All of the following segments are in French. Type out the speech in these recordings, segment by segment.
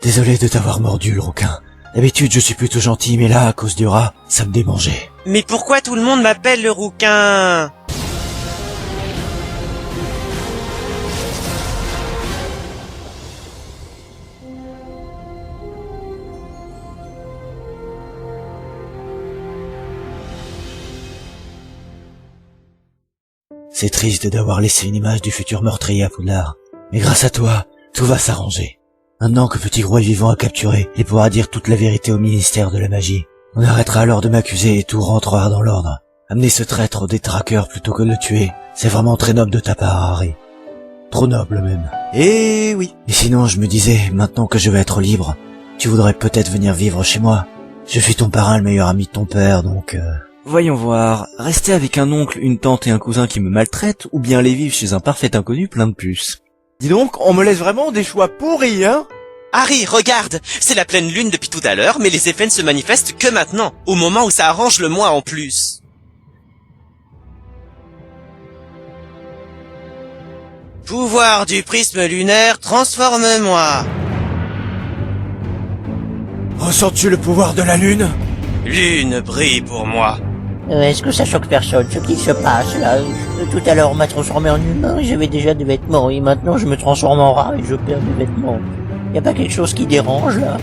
Désolé de t'avoir mordu, le requin. D'habitude, je suis plutôt gentil, mais là, à cause du rat, ça me démangeait. Mais pourquoi tout le monde m'appelle le rouquin? C'est triste d'avoir laissé une image du futur meurtrier à Poudlard. Mais grâce à toi, tout va s'arranger. Maintenant que Petit Gros est vivant à capturer, il pourra dire toute la vérité au ministère de la magie. On arrêtera alors de m'accuser et tout rentrera dans l'ordre. Amener ce traître au détraqueur plutôt que de le tuer, c'est vraiment très noble de ta part, Harry. Trop noble même. Eh oui. Et sinon, je me disais, maintenant que je vais être libre, tu voudrais peut-être venir vivre chez moi. Je suis ton parrain, le meilleur ami de ton père, donc... Voyons voir, rester avec un oncle, une tante et un cousin qui me maltraitent, ou bien aller vivre chez un parfait inconnu plein de puces. Dis donc, on me laisse vraiment des choix pourris, hein? Harry, regarde, c'est la pleine lune depuis tout à l'heure, mais les effets ne se manifestent que maintenant, au moment où ça arrange le moins en plus. Pouvoir du prisme lunaire, transforme-moi. Ressens-tu le pouvoir de la lune? Lune brille pour moi. Est-ce que ça choque personne, ce qui se passe là? Tout à l'heure on m'a transformé en humain, j'avais déjà des vêtements, et maintenant je me transforme en rat et je perds mes vêtements. Y a pas quelque chose qui dérange là?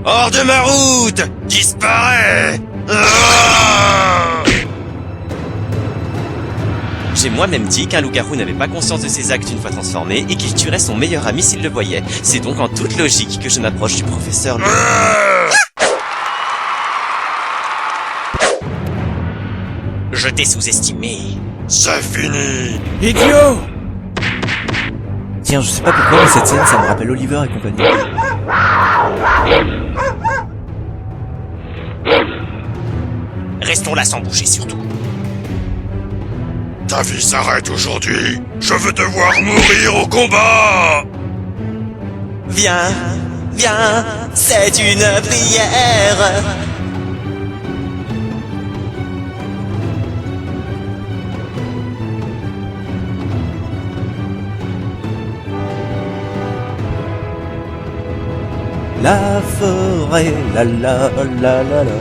Hors de ma route! Disparais! Ah! J'ai moi-même dit qu'un loup-garou n'avait pas conscience de ses actes une fois transformé et qu'il tuerait son meilleur ami s'il le voyait. C'est donc en toute logique que je m'approche du professeur. Je t'ai sous-estimé. C'est fini. Idiot! Tiens, je sais pas pourquoi, mais cette scène, ça me rappelle Oliver et compagnie. Restons là sans bouger surtout. Ta vie s'arrête aujourd'hui. Je veux te voir mourir au combat. Viens, viens, c'est une prière. La forêt, la la la la la.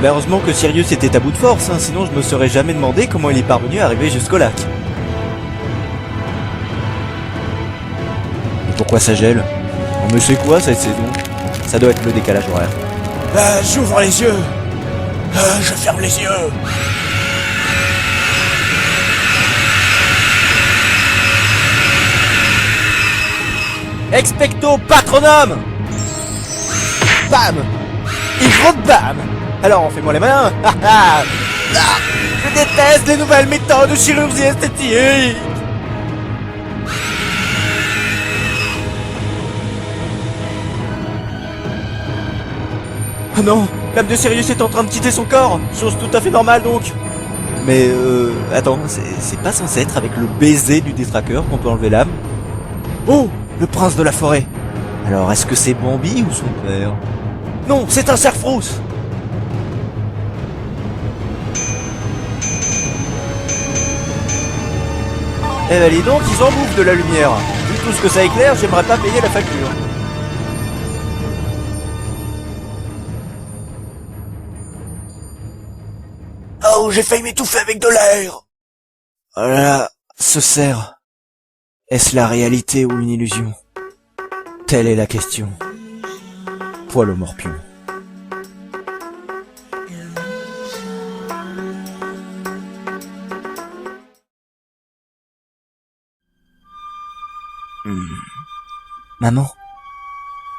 Heureusement que Sirius était à bout de force, hein, sinon je me serais jamais demandé comment il est parvenu à arriver jusqu'au lac. Et pourquoi ça gèle? Oh, mais c'est quoi cette saison? Ça doit être le décalage horaire. J'ouvre les yeux. Je ferme les yeux. Expecto Patronum! Bam! Hydro bam! Alors, fais-moi les malins! Je déteste les nouvelles méthodes de chirurgie esthétique! Oh non! L'âme de Sirius est en train de quitter son corps! Chose tout à fait normale donc! Mais attends, c'est pas censé être avec le baiser du détraqueur qu'on peut enlever l'âme? Oh! Le prince de la forêt! Alors, est-ce que c'est Bambi ou son père? Non, c'est un cerf-frousse! Eh ben dis donc, ils en bouffent de la lumière. Vu tout ce que ça éclaire, j'aimerais pas payer la facture. Oh, j'ai failli m'étouffer avec de l'air. Oh là là, ce cerf. Est-ce la réalité ou une illusion? Telle est la question. Poil au morpion. Maman?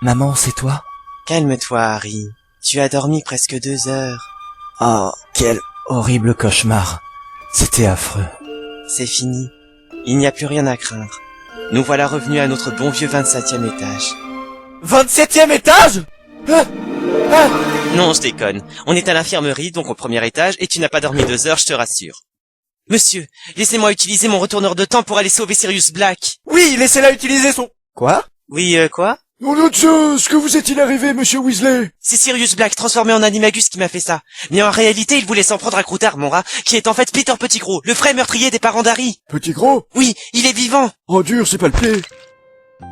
Maman, c'est toi? Calme-toi, Harry. Tu as dormi presque 2 heures. Oh, quel horrible cauchemar. C'était affreux. C'est fini. Il n'y a plus rien à craindre. Nous voilà revenus à notre bon vieux 27e étage. 27e étage? Non, je déconne. On est à l'infirmerie, donc au premier étage, et tu n'as pas dormi 2 heures, je te rassure. Monsieur, laissez-moi utiliser mon retourneur de temps pour aller sauver Sirius Black. Oui, laissez-la utiliser son... Quoi? Oui, quoi? Nom de Zeus, que vous est-il arrivé, monsieur Weasley? C'est Sirius Black transformé en animagus qui m'a fait ça. Mais en réalité, il voulait s'en prendre à Croutard, mon rat, qui est en fait Peter Pettigrew, le vrai meurtrier des parents d'Harry. Petit gros? Oui, il est vivant. Oh dur, c'est palpé.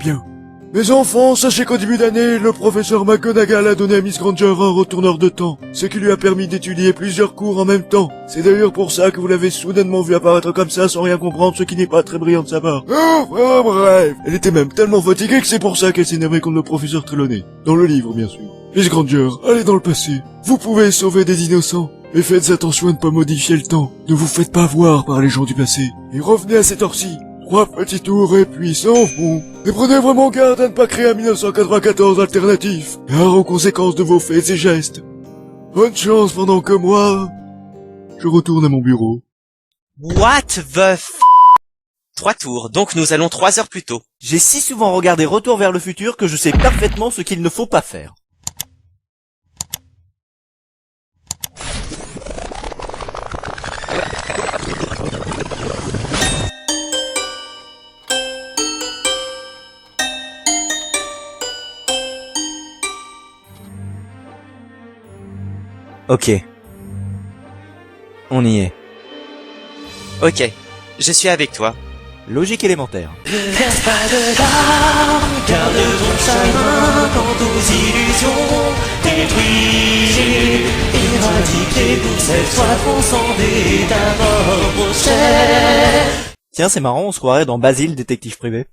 Bien. Mes enfants, sachez qu'au début d'année, le professeur McGonagall a donné à Miss Granger un retourneur de temps, ce qui lui a permis d'étudier plusieurs cours en même temps. C'est d'ailleurs pour ça que vous l'avez soudainement vu apparaître comme ça sans rien comprendre, ce qui n'est pas très brillant de sa part. Oh, bref. Elle était même tellement fatiguée que c'est pour ça qu'elle s'énervait contre le professeur Trelawney. Dans le livre, bien sûr. Miss Granger, allez dans le passé. Vous pouvez sauver des innocents. Mais faites attention à ne pas modifier le temps. Ne vous faites pas voir par les gens du passé. Et revenez à cette heure-ci. 3 petits tours et puis s'en vont. Et prenez vraiment garde à ne pas créer un 1994 alternatif, car en conséquence de vos faits et gestes. Bonne chance pendant que moi, je retourne à mon bureau. What the f... 3 tours, donc nous allons 3 heures plus tôt. J'ai si souvent regardé Retour vers le futur que je sais parfaitement ce qu'il ne faut pas faire. Ok. On y est. Ok, je suis avec toi. Logique élémentaire. Verse pas de larmes, garde ton chemin quant aux illusions détruites, éradiquées pour cette fois transcendée ta mort prochaine. Tiens, c'est marrant, on se croirait dans Basile, détective privé.